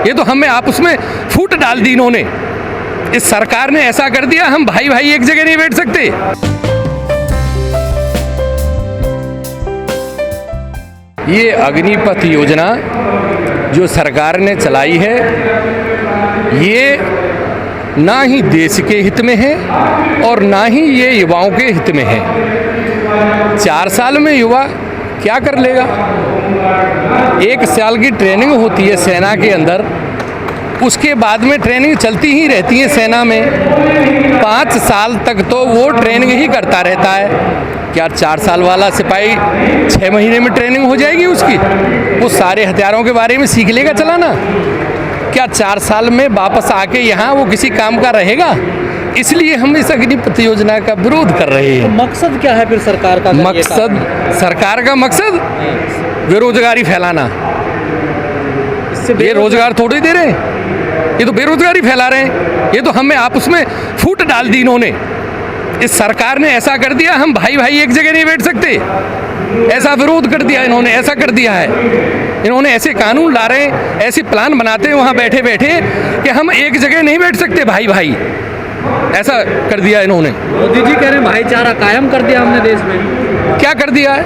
ये तो हमें आपस में फूट डाल दी इन्होंने। इस सरकार ने ऐसा कर दिया, हम भाई भाई एक जगह नहीं बैठ सकते। ये अग्निपथ योजना जो सरकार ने चलाई है, ये ना ही देश के हित में है और ना ही ये युवाओं के हित में है। 4 साल में युवा क्या कर लेगा? 1 साल की ट्रेनिंग होती है सेना के अंदर, उसके बाद में ट्रेनिंग चलती ही रहती है सेना में। 5 साल तक तो वो ट्रेनिंग ही करता रहता है। क्या 4 साल वाला सिपाही 6 महीने में ट्रेनिंग हो जाएगी उसकी? वो सारे हथियारों के बारे में सीख लेगा चलाना? क्या 4 साल में वापस आके यहाँ वो किसी काम का रहेगा? इसलिए हम इस अग्निपथ योजना का विरोध कर रहे हैं। तो मकसद क्या है फिर सरकार का? सरकार का मकसद बेरोजगारी फैलाना। ये रोजगार थोड़ी दे रहे हैं, ये तो बेरोजगारी फैला रहे हैं। ये तो हमें आपस में फूट डाल दी इन्होंने। इस सरकार ने ऐसा कर दिया, हम भाई भाई एक जगह नहीं बैठ सकते। ऐसा विरोध कर दिया इन्होंने, ऐसा कर दिया है। इन्होंने ऐसे कानून ला रहे हैं, ऐसे प्लान बनाते हैं वहाँ बैठे बैठे कि हम एक जगह नहीं बैठ सकते भाई भाई। ऐसा कर दिया इन्होंने। मोदी जी कह रहे हैं भाईचारा कायम कर दिया हमने देश में। क्या कर दिया है?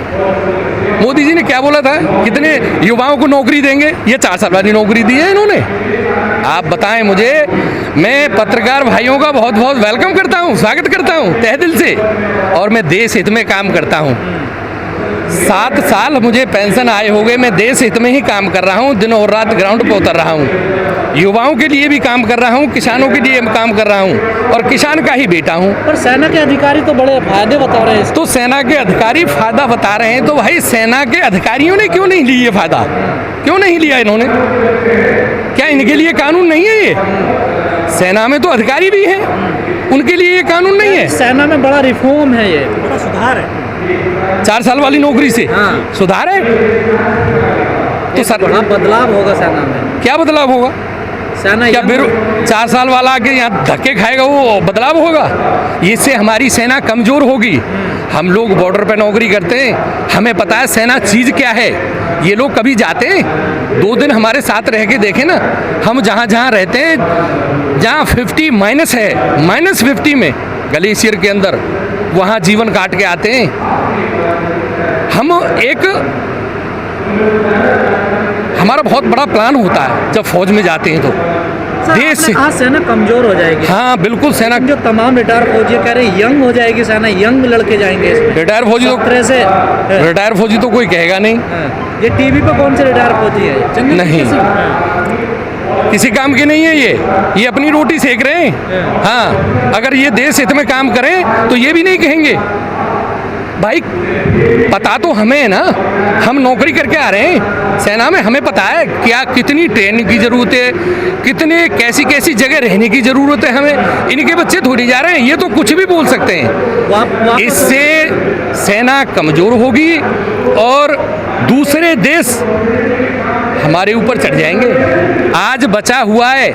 मोदी जी ने क्या बोला था? कितने युवाओं को नौकरी देंगे? ये 4 साल वाली नौकरी दी है इन्होंने। आप बताएं मुझे। मैं पत्रकार भाइयों का बहुत बहुत वेलकम करता हूं, स्वागत करता हूं तहे दिल से, और मैं देश हित में काम करता हूं। 7 साल मुझे पेंशन आए हो गए, मैं देश हित में ही काम कर रहा हूं, दिन और रात ग्राउंड पर उतर रहा हूं। युवाओं के लिए भी काम कर रहा हूं, किसानों के लिए काम कर रहा हूं, और किसान का ही बेटा हूं। पर सेना के अधिकारी तो बड़े फायदे बता रहे हैं। तो सेना के अधिकारी फायदा बता रहे हैं, तो भाई सेना के अधिकारियों ने क्यों नहीं लिया फायदा? क्यों नहीं लिया इन्होंने? क्या इनके लिए कानून नहीं है? ये सेना में तो अधिकारी भी हैं, उनके लिए ये कानून नहीं है? सेना में बड़ा रिफॉर्म है, ये बड़ा सुधार है। 4 साल वाली नौकरी से सुधार है। तो सर बड़ा बदलाव होगा सेना में। क्या बदलाव होगा? सेना क्या 4 साल वाला आके यहाँ धक्के खाएगा वो बदलाव होगा? इससे हमारी सेना कमजोर होगी। हम लोग बॉर्डर पे नौकरी करते हैं, हमें पता है सेना चीज़ क्या है। ये लोग कभी जाते हैं 2 दिन हमारे साथ रह के देखें ना। हम जहाँ जहाँ रहते हैं, जहाँ 50 माइनस है, -50 में ग्लेशियर के अंदर, वहाँ जीवन काट के आते हैं। हम हमारा बहुत बड़ा प्लान होता है जब फौज में जाते हैं तो देश से। आज सेना कमजोर हो जाएगी। हाँ बिल्कुल, सेना जो तमाम रिटायर फौजी कह रहे हैं यंग हो जाएगी सेना, यंग लड़के जाएंगे इसमें। रिटायर फौजी तो कोई कहेगा नहीं। ये टीवी पे कौन से रिटायर फौजी है? नहीं, किसी काम के नहीं है ये अपनी रोटी सेक रहे हैं। हाँ, अगर ये देश हित में काम करें तो ये भी नहीं कहेंगे। भाई पता तो हमें है ना, हम नौकरी करके आ रहे हैं सेना में, हमें पता है क्या कितनी ट्रेनिंग की ज़रूरत है, कितने कैसी कैसी जगह रहने की ज़रूरत है हमें। इनके बच्चे थोड़ी जा रहे हैं, ये तो कुछ भी बोल सकते हैं। इससे सेना कमज़ोर होगी और दूसरे देश हमारे ऊपर चढ़ जाएंगे। आज बचा हुआ है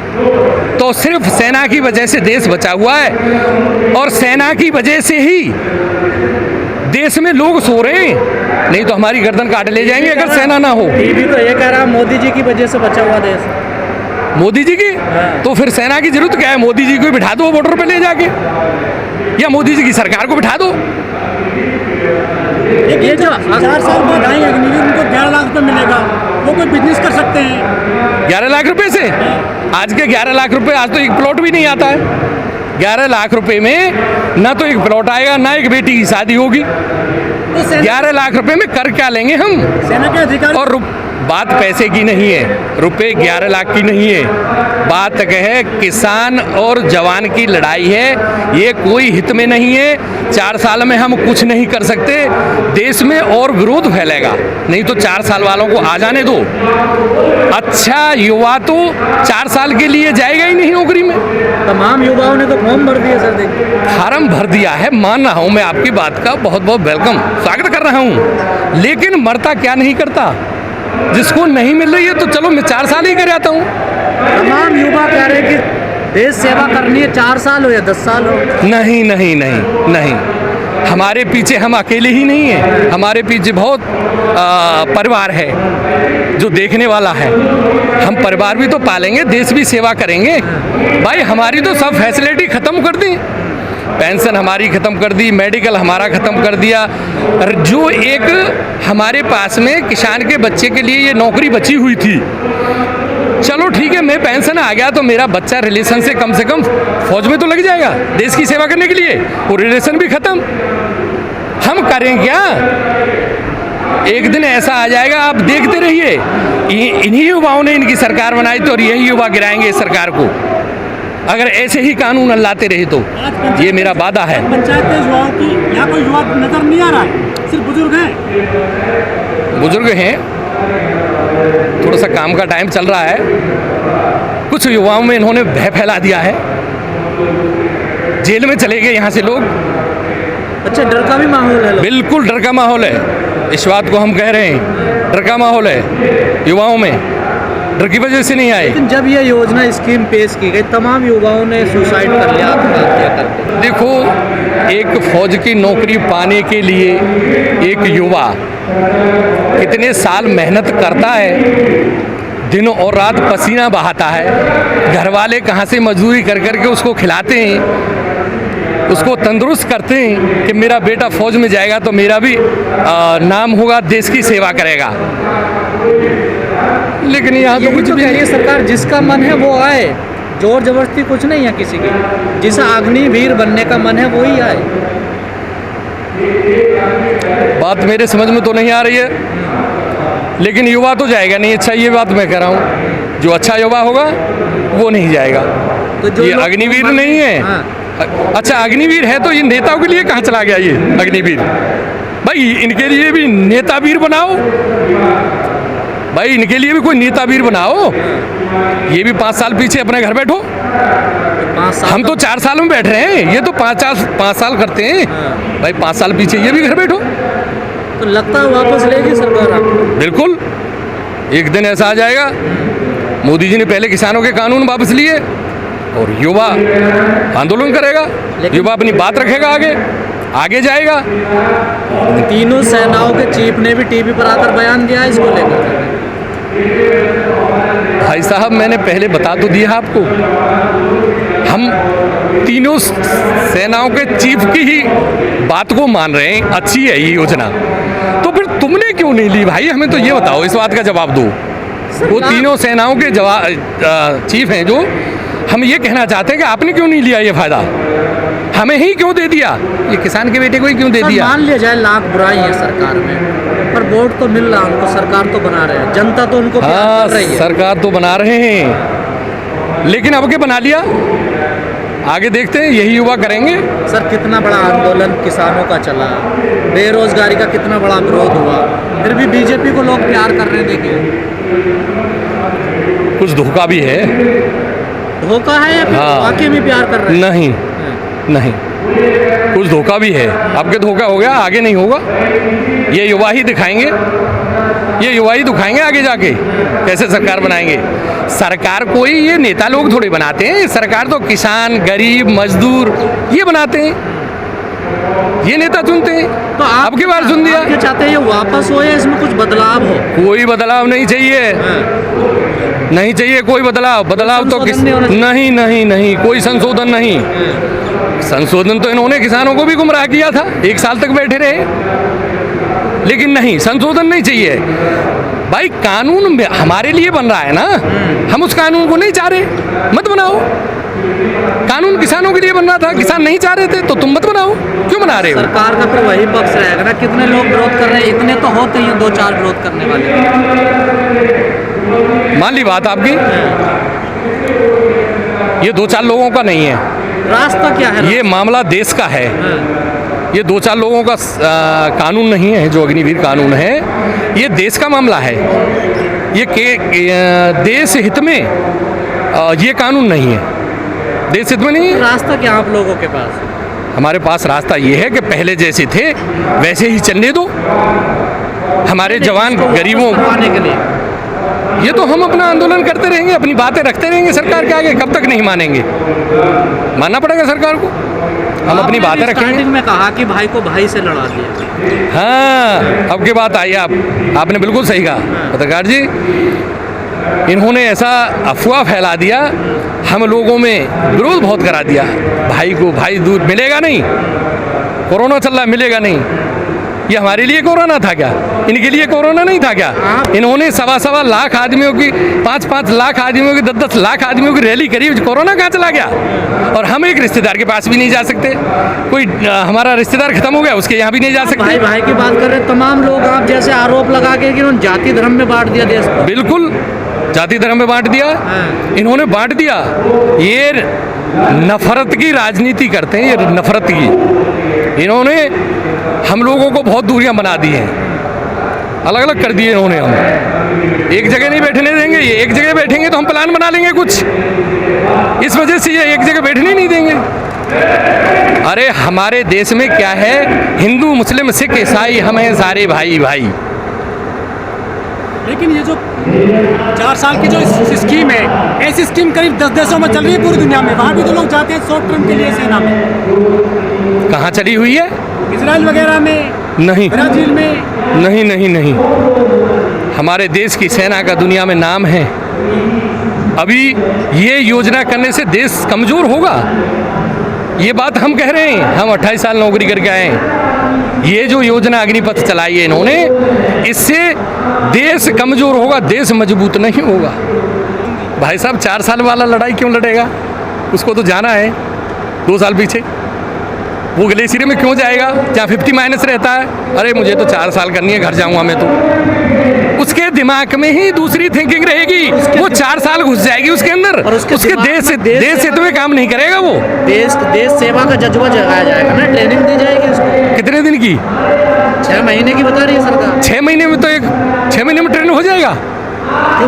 तो सिर्फ सेना की वजह से देश बचा हुआ है, और सेना की वजह से ही देश में लोग सो रहे हैं, नहीं तो हमारी गर्दन काट ले जाएंगे अगर सेना ना हो। टीवी तो ये कह रहा मोदी जी की वजह से बचा हुआ देश। मोदी जी की? तो फिर सेना की जरूरत क्या है? मोदी जी को बिठा दो बॉर्डर पे ले जाके, या मोदी जी की सरकार को बिठा दो। ये जो 4 साल बाद आए अग्निवीर, उनको 11 लाख रुपये मिलेगा, वो कोई बिजनेस कर सकते हैं। 11 लाख रुपए से? आज के 11 लाख रुपए, आज तो एक प्लॉट भी नहीं आता है। 11 लाख रुपए में ना तो एक प्लॉट आएगा, ना एक बेटी की शादी होगी। 11 लाख रुपए में कर क्या लेंगे हम? सेना के अधिकारी। और बात पैसे की नहीं है, रुपए 11 लाख की नहीं है, बात है किसान और जवान की लड़ाई है। ये कोई हित में नहीं है। 4 साल में हम कुछ नहीं कर सकते, देश में और विरोध फैलेगा। नहीं तो 4 साल वालों को आ जाने दो। अच्छा युवा तो 4 साल के लिए जाएगा ही नहीं नौकरी में। तमाम युवाओं ने तो फॉर्म भर दिया सर, देखिए फार्म भर दिया है, मान रहा हूँ मैं आपकी बात का, बहुत बहुत वेलकम, स्वागत कर रहा हूँ। लेकिन मरता क्या नहीं करता? जिसको नहीं मिल रही है तो चलो मैं 4 साल ही कर आता हूँ। तमाम युवा कह रहे हैं कि देश सेवा करनी है, 4 साल हो या 10 साल हो। नहीं नहीं नहीं नहीं, हमारे पीछे हम अकेले ही नहीं हैं, हमारे पीछे बहुत परिवार है जो देखने वाला है। हम परिवार भी तो पालेंगे, देश भी सेवा करेंगे। भाई हमारी तो सब फैसिलिटी ख़त्म कर दी, पेंशन हमारी ख़त्म कर दी, मेडिकल हमारा ख़त्म कर दिया। और जो एक हमारे पास में किसान के बच्चे के लिए ये नौकरी बची हुई थी, चलो ठीक है, मैं पेंशन आ गया तो मेरा बच्चा रिलेशन से कम फौज में तो लग जाएगा देश की सेवा करने के लिए, वो रिलेशन भी ख़त्म। हम करें क्या? एक दिन ऐसा आ जाएगा, आप देखते रहिए, इन्हीं युवाओं ने इनकी सरकार बनाई तो, और यही युवा गिराएंगे इस सरकार को अगर ऐसे ही कानून लाते रहे तो। ये मेरा वादा है। पंचायत के युवाओं की यहाँ कोई युवा नजर नहीं आ रहा है, सिर्फ बुजुर्ग हैं। बुजुर्ग हैं, थोड़ा सा काम का टाइम चल रहा है, कुछ युवाओं में इन्होंने भय फैला दिया है, जेल में चले गए यहाँ से लोग। अच्छा, डर का भी माहौल है? बिल्कुल डर का माहौल है, इस बात को हम कह रहे हैं, डर का माहौल है युवाओं में, डर की वजह से नहीं आए। लेकिन जब ये योजना स्कीम पेश की गई, तमाम युवाओं ने सुसाइड कर लिया, आत्महत्या करके। देखो, एक फौज की नौकरी पाने के लिए एक युवा कितने साल मेहनत करता है, दिन और रात पसीना बहाता है, घर वाले कहाँ से मजदूरी कर के उसको खिलाते हैं, उसको तंदुरुस्त करते हैं कि मेरा बेटा फौज में जाएगा तो मेरा भी नाम होगा, देश की सेवा करेगा। लेकिन यहाँ तो कुछ तो कह रही है सरकार, जिसका मन है वो आए, जोर जबरदस्ती कुछ नहीं है किसी की, जिसे अग्निवीर बनने का मन है वो ही आए। बात मेरे समझ में तो नहीं आ रही है, लेकिन युवा तो जाएगा नहीं। अच्छा, ये बात मैं कह रहा हूँ, जो अच्छा युवा होगा वो नहीं जाएगा। तो ये अग्निवीर नहीं है। हाँ। अच्छा, अग्निवीर है तो ये नेताओं के लिए कहाँ चला गया ये अग्निवीर? भाई इनके लिए भी नेतावीर बनाओ, भाई इनके लिए भी कोई नेतावीर बनाओ। ये भी 5 साल पीछे अपने घर बैठो, 5 साल हम तो 4 साल में बैठ रहे हैं, ये तो 5 साल करते हैं। भाई 5 साल पीछे ये भी घर बैठो। तो लगता है वापस लेगी सरकार आपको? बिल्कुल, एक दिन ऐसा आ जाएगा। मोदी जी ने पहले किसानों के कानून वापस लिए और युवा आंदोलन करेगा, युवा अपनी बात रखेगा, आगे जाएगा। तीनों सेनाओं के चीफ ने भी टीवी पर आकर बयान दिया है इसको लेकर। भाई साहब, मैंने पहले बता तो दिया आपको, हम तीनों सेनाओं के चीफ की ही बात को मान रहे हैं, अच्छी है ये योजना। तो फिर तुमने क्यों नहीं ली भाई? हमें तो ये बताओ, इस बात का जवाब दो। वो तीनों सेनाओं के चीफ हैं जो, हम ये कहना चाहते हैं कि आपने क्यों नहीं लिया ये फायदा, हमें ही क्यों दे दिया, ये किसान के बेटे को ही क्यों दे दिया? मान लिया जाए लाख बुराई है सरकार में, पर वोट तो मिल रहा है उनको, सरकार तो बना रहे हैं, जनता तो उनको प्यार कर रही है। सरकार तो बना रहे हैं, लेकिन अब के बना लिया, आगे देखते हैं, यही युवा करेंगे। सर, कितना बड़ा आंदोलन किसानों का चला, बेरोजगारी का कितना बड़ा विरोध हुआ, फिर भी बीजेपी को लोग प्यार कर रहे हैं। देखिए, कुछ धोखा भी है। धोखा है या फिर वाकई में प्यार कर रहे हैं? नहीं, नहीं, कुछ धोखा भी है। आपके धोखा हो गया, आगे नहीं होगा। ये युवा ही दिखाएंगे, ये युवा ही दिखाएंगे आगे जाके कैसे सरकार बनाएंगे। सरकार कोई ये नेता लोग थोड़े बनाते हैं, सरकार तो किसान, गरीब, मजदूर ये बनाते हैं, ये नेता चुनते हैं। तो आपकी बार सुन दिया। क्या चाहते हैं, ये वापस हो या इसमें कुछ बदलाव हो? कोई बदलाव नहीं चाहिए, नहीं चाहिए कोई बदलाव। बदलाव तो नहीं, नहीं, नहीं, कोई संशोधन नहीं। संशोधन तो इन्होंने किसानों को भी गुमराह किया था, 1 साल तक बैठे रहे, लेकिन नहीं, संशोधन नहीं चाहिए। भाई कानून हमारे लिए बन रहा है ना, हम उस कानून को नहीं चाह रहे, मत बनाओ। कानून किसानों के लिए बन रहा था, किसान नहीं चाह रहे थे, तो तुम मत बनाओ। क्यों बना रहे हो? सरकार का फिर वही पक्ष रहेगा ना, कितने लोग विरोध कर रहे हैं, इतने तो होते ही 2-4 विरोध करने वाले। मान ली बात आपकी, ये 2-4 लोगों का नहीं है, रास्ता क्या है? ये मामला देश का है। ये 2-4 लोगों का कानून नहीं है, जो अग्निवीर कानून है, ये देश का मामला है। ये देश हित में ये कानून नहीं है, देश हित में नहीं है। रास्ता क्या आप लोगों के पास? हमारे पास रास्ता ये है कि पहले जैसे थे वैसे ही चलने दो। हमारे जवान गरीबों के लिए ये तो हम अपना आंदोलन करते रहेंगे, अपनी बातें रखते रहेंगे सरकार के आगे। कब तक नहीं मानेंगे? मानना पड़ेगा सरकार को। हम अपनी बातें रखेंगे। स्टार्टिंग में कहा कि भाई को भाई से लड़ा दिया। हाँ, अब की बात आई आपने बिल्कुल सही कहा पत्रकार जी। इन्होंने ऐसा अफवाह फैला दिया, हम लोगों में विरोध बहुत करा दिया। भाई को भाई दूर मिलेगा नहीं, कोरोना चल रहा मिलेगा नहीं। ये हमारे लिए कोरोना था क्या? इनके लिए कोरोना नहीं था क्या? इन्होंने 1.25 लाख आदमियों की, 5-5 लाख आदमियों की, 10-10 लाख आदमियों की रैली करी, कोरोना कहाँ चला गया? और हम एक रिश्तेदार के पास भी नहीं जा सकते। कोई हमारा रिश्तेदार खत्म हो गया, उसके यहाँ भी नहीं जा सकते। भाई भाई की बात कर रहे हैं, तमाम लोग आप जैसे आरोप लगा के कि उन्होंने जाति धर्म में बांट दिया देश को। बिल्कुल, जाति धर्म में बांट दिया, इन्होंने बांट दिया। ये नफरत की राजनीति करते हैं, ये नफरत की। इन्होंने हम लोगों को बहुत दूरियां बना दी हैं, अलग अलग कर दिए इन्होंने। हम एक जगह नहीं बैठने देंगे, ये एक जगह बैठेंगे तो हम प्लान बना लेंगे कुछ। इस वजह से ये एक जगह बैठने नहीं देंगे। अरे हमारे देश में क्या है, हिंदू मुस्लिम सिख ईसाई हम हैं सारे भाई भाई। लेकिन ये जो 4 साल की जो स्कीम है, ऐसी स्कीम करीब 10 देशों में चल रही है पूरी दुनिया में। वहाँ भी तो लोग जाते हैं शॉर्ट टर्म के लिए सेना में। कहाँ चली हुई है? इजराइल वगैरह में नहीं, ब्राजील में नहीं नहीं नहीं। हमारे देश की सेना का दुनिया में नाम है। अभी ये योजना करने से देश कमज़ोर होगा, ये बात हम कह रहे हैं। हम 28 साल नौकरी करके आए हैं। ये जो योजना अग्निपथ चलाई है इन्होंने, इससे देश कमज़ोर होगा, देश मजबूत नहीं होगा। भाई साहब 4 साल वाला लड़ाई क्यों लड़ेगा? उसको तो जाना है 2 साल पीछे। वो ग्लेशियर में क्यों जाएगा जहाँ 50- रहता है? अरे मुझे तो 4 साल करनी है, घर जाऊँगा मैं तो। उसके दिमाग में ही दूसरी थिंकिंग रहेगी, वो 4 साल घुस जाएगी उसके अंदर, और उसके देश हित में काम नहीं करेगा। वो देश सेवा का जज्बा जगाया जाएगा ना, ट्रेनिंग दी जाएगी उसको। कितने दिन की? 6 महीने की बता रही है सरकार। 6 महीने में तो 6 महीने में ट्रेन हो जाएगा।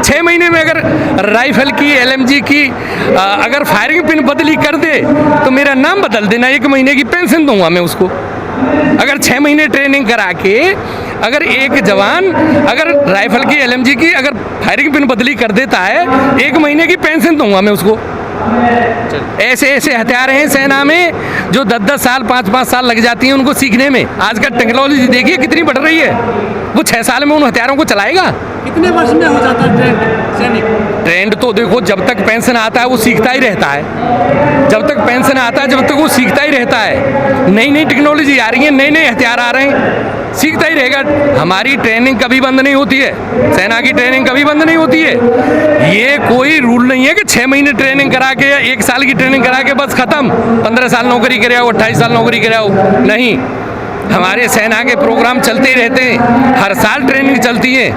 6 महीने में अगर राइफल की, LMG की अगर फायरिंग पिन बदली कर दे तो मेरा नाम बदल देना, 1 महीने की पेंशन दूंगा मैं उसको। अगर 6 महीने ट्रेनिंग करा के अगर एक जवान अगर राइफल की, LMG की अगर फायरिंग पिन बदली कर देता है, 1 महीने की पेंशन दूंगा मैं उसको। ऐसे ऐसे हथियार हैं सेना में जो 10-10 साल, 5-5 साल लग जाती हैं उनको सीखने में। आज का टेक्नोलॉजी देखिए कितनी बढ़ रही है। वो 6 साल में उन हथियारों को चलाएगा। कितने वर्ष में हो जाता है सैनिक? ट्रेंड तो देखो, जब तक पेंशन आता है वो सीखता ही रहता है। जब तक पेंशन आता है, जब तक वो सीखता ही रहता है। नई नई टेक्नोलॉजी आ रही है, नए नए हथियार आ रहे हैं, सीखता ही रहेगा। हमारी ट्रेनिंग कभी बंद नहीं होती है, सेना की ट्रेनिंग कभी बंद नहीं होती है। ये कोई रूल नहीं है कि 6 महीने ट्रेनिंग करा के या 1 साल की ट्रेनिंग करा के बस खत्म, 15 साल नौकरी करे हो, 28 साल नौकरी करे हो। नहीं, हमारे सेना के प्रोग्राम चलते ही रहते हैं, हर साल ट्रेनिंग चलती है।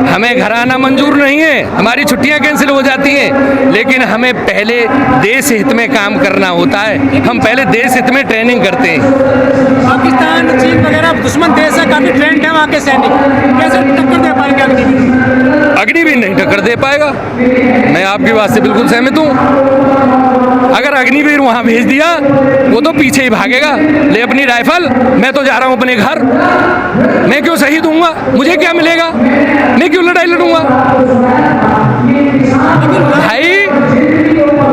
हमें घर आना मंजूर नहीं है, हमारी छुट्टियां कैंसिल हो जाती हैं, लेकिन हमें पहले देश हित में काम करना होता है। हम पहले देश हित में ट्रेनिंग करते हैं। पाकिस्तान, चीन वगैरह दुश्मन देश है, काफी ट्रेंड है वहाँ के सैनिक, कैसे टक्कर दे पाएंगे अग्निवीर? अग्निवीर नहीं टक्कर दे पाएगा। मैं आपकी बात से बिल्कुल सहमत हूँ। अगर अग्निवीर वहाँ भेज दिया वो तो पीछे ही भागेगा, ले अपनी राइफल, मैं तो जा रहा हूँ अपने घर। मैं क्यों शहीद दूंगा? मुझे क्या मिलेगा? मैं क्यों लड़ाई लड़ूंगा? भाई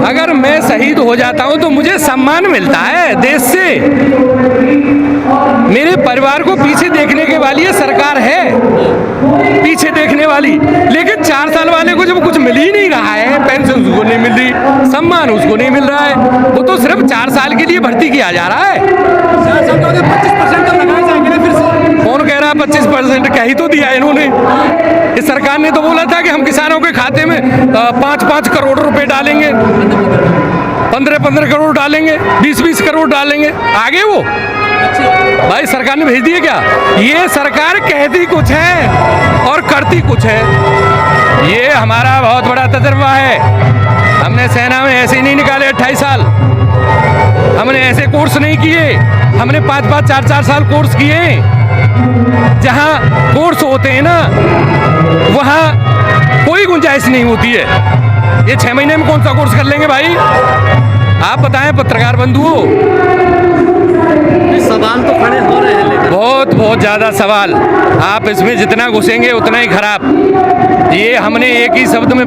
अगर मैं शहीद हो जाता हूँ तो मुझे सम्मान मिलता है देश से। मेरे परिवार को पीछे देखने के वाली ये सरकार है, पीछे देखने वाली। लेकिन 4 साल वाले को जब कुछ मिल ही नहीं रहा है, पेंशन उसको नहीं मिल रही, सम्मान उसको नहीं मिल रहा है, वो तो सिर्फ 4 साल के लिए भर्ती किया जा रहा है। 4 साल के बाद 25% तो लगाए जाएंगे ना फिर से। कौन कह रहा है 25%? कह ही तो दिया इन्होंने। इस सरकार ने तो बोला था कि हम किसानों के खाते में 5-5 करोड़ रुपए डालेंगे, 15-15 करोड़ डालेंगे, 20-20 करोड़ डालेंगे। आगे वो भाई सरकार ने भेज दिए क्या? ये सरकार कहती कुछ है और करती कुछ है। ये हमारा बहुत बड़ा तजर्बा है। हमने सेना में ऐसे ही नहीं निकाले 28 साल, हमने ऐसे कोर्स नहीं किए। हमने 5-5, 4-4 साल कोर्स किए। जहाँ कोर्स होते हैं ना, वहाँ कोई गुंजाइश नहीं होती है। ये 6 महीने में कौन सा कोर्स कर लेंगे भाई? आप बताएं पत्रकार बंधुओं। सवाल तो खड़े हो रहे हैं, लेकिन बहुत ज़्यादा सवाल। आप इसमें जितना घुसेंगे उतना ही खराब। ये हमने एक ही शब्द में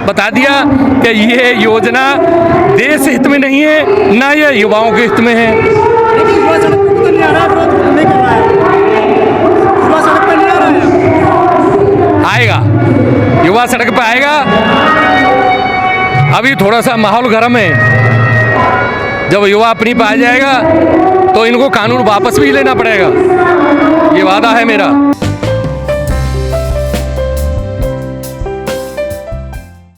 बता दिया कि ये योजना देश हित में नहीं है, ना ये युवाओं के हित में है। लेकिन युवा सड़क पे तो नहीं आ रहा है, विरोध नहीं कर रहा है, युवा सड़क पे नहीं आ रहा है। आएगा, युवा सड़क पे आएगा। अभी थोड़ा सा माहौल गर्म है, जब युवा अपनी पे आ जाएगा तो इनको कानून वापस भी लेना पड़ेगा, ये वादा है मेरा।